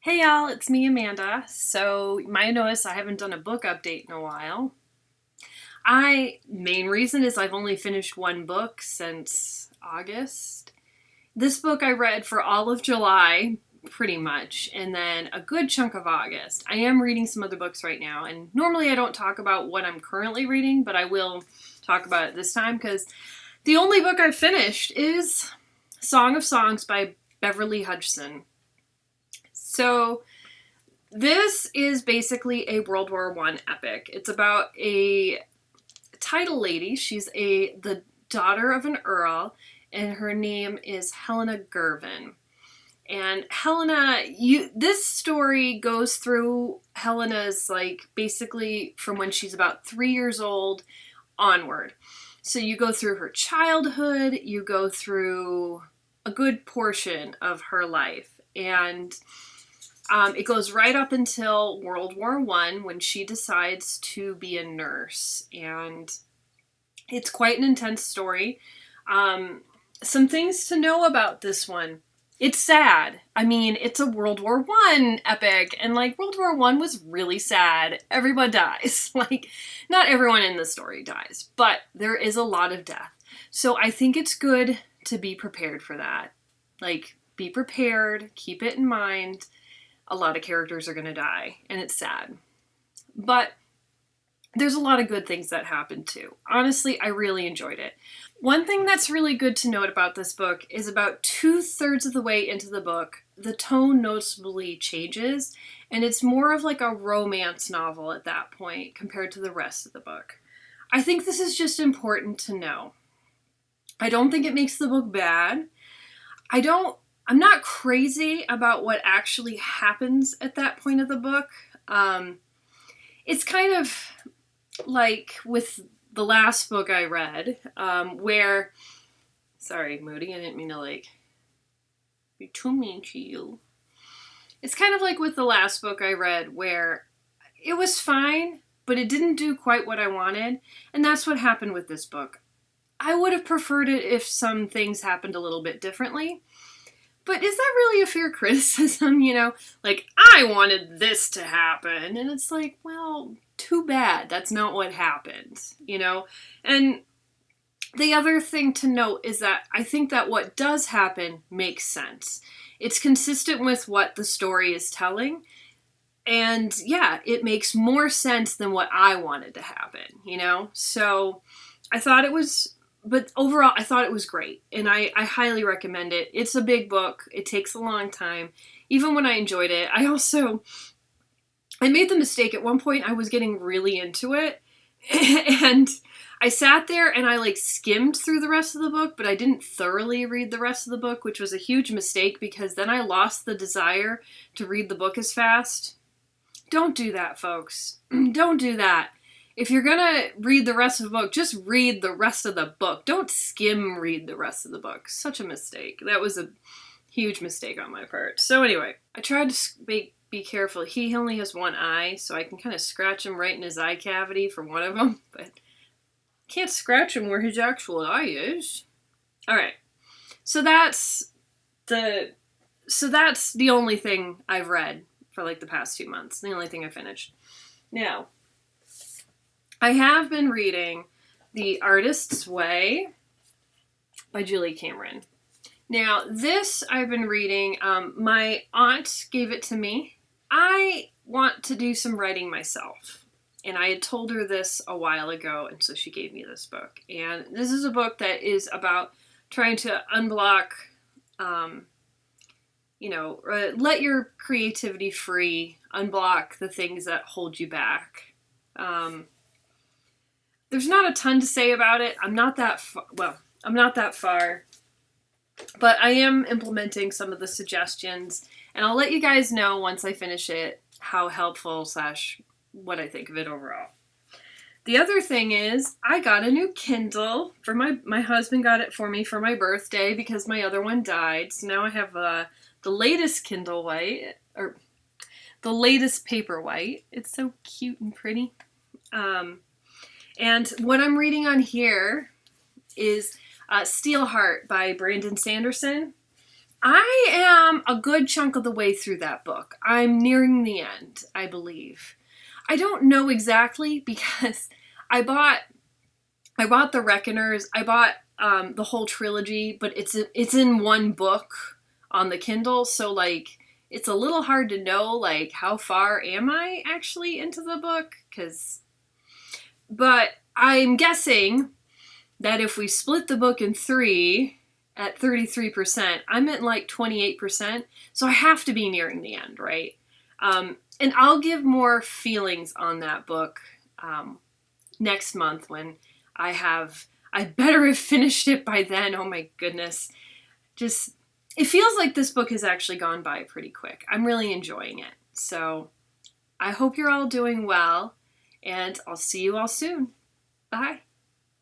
Hey y'all, it's me, Amanda. So you might notice I haven't done a book update in a while. Main reason is I've only finished one book since August. This book I read for all of July, pretty much, and then a good chunk of August. I am reading some other books right now, and normally I don't talk about what I'm currently reading, but I will talk about it this time because the only book I've finished is Song of Songs by Beverly Hudgeson. So this is basically a World War One epic. It's about a title lady. She's the daughter of an earl, and her name is Helena Gervin. And this story goes through Helena's basically from when she's about 3 years old onward. So you go through her childhood, you go through a good portion of her life, and it goes right up until World War One when she decides to be a nurse, and it's quite an intense story. Some things to know about this one. It's sad. I mean, it's a World War One epic, and World War One was really sad. Everyone dies. Not everyone in the story dies, but there is a lot of death. So I think it's good to be prepared for that. Be prepared, keep it in mind. A lot of characters are going to die, and it's sad. But there's a lot of good things that happen too. Honestly, I really enjoyed it. One thing that's really good to note about this book is about 2/3 of the way into the book, the tone noticeably changes, and it's more of a romance novel at that point compared to the rest of the book. I think this is just important to know. I don't think it makes the book bad. I'm not crazy about what actually happens at that point of the book. It's kind of like with the last book I read, sorry, Moody, I didn't mean to be too mean to you. It's kind of like with the last book I read where it was fine, but it didn't do quite what I wanted, and that's what happened with this book. I would have preferred it if some things happened a little bit differently. But is that really a fair criticism, I wanted this to happen. And it's well, too bad. That's not what happened, And the other thing to note is that I think that what does happen makes sense. It's consistent with what the story is telling. And yeah, it makes more sense than what I wanted to happen, So I thought it was... But overall, I thought it was great, and I highly recommend it. It's a big book. It takes a long time. Even when I enjoyed it, I made the mistake. At one point, I was getting really into it, and I sat there and I skimmed through the rest of the book, but I didn't thoroughly read the rest of the book, which was a huge mistake because then I lost the desire to read the book as fast. Don't do that, folks. Don't do that. If you're gonna read the rest of the book, just read the rest of the book. Don't skim read the rest of the book. Such a mistake. That was a huge mistake on my part. So anyway, I tried to be careful. He only has one eye, so I can kind of scratch him right in his eye cavity for one of them, but can't scratch him where his actual eye is. All right. So that's the only thing I've read for the past 2 months. The only thing I finished. Now, I have been reading The Artist's Way by Julie Cameron. Now, this I've been reading. My aunt gave it to me. I want to do some writing myself. And I had told her this a while ago, and so she gave me this book. And this is a book that is about trying to unblock, let your creativity free, unblock the things that hold you back. There's not a ton to say about it. I'm not that far, but I am implementing some of the suggestions, and I'll let you guys know once I finish it how helpful / what I think of it overall. The other thing is I got a new Kindle for my husband got it for me for my birthday because my other one died. So now I have the latest Kindle White, or the latest Paperwhite. It's so cute and pretty. And what I'm reading on here is Steelheart by Brandon Sanderson. I am a good chunk of the way through that book. I'm nearing the end, I believe. I don't know exactly because I bought the Reckoners. I bought the whole trilogy, but it's in one book on the Kindle, so like it's a little hard to know like how far am I actually into the book, but I'm guessing that if we split the book in three at 33%, I'm at like 28%, so I have to be nearing the end, right? And I'll give more feelings on that book next month when I better have finished it by then. Oh my goodness. Just, it feels like this book has actually gone by pretty quick. I'm really enjoying it. So I hope you're all doing well, and I'll see you all soon. Bye.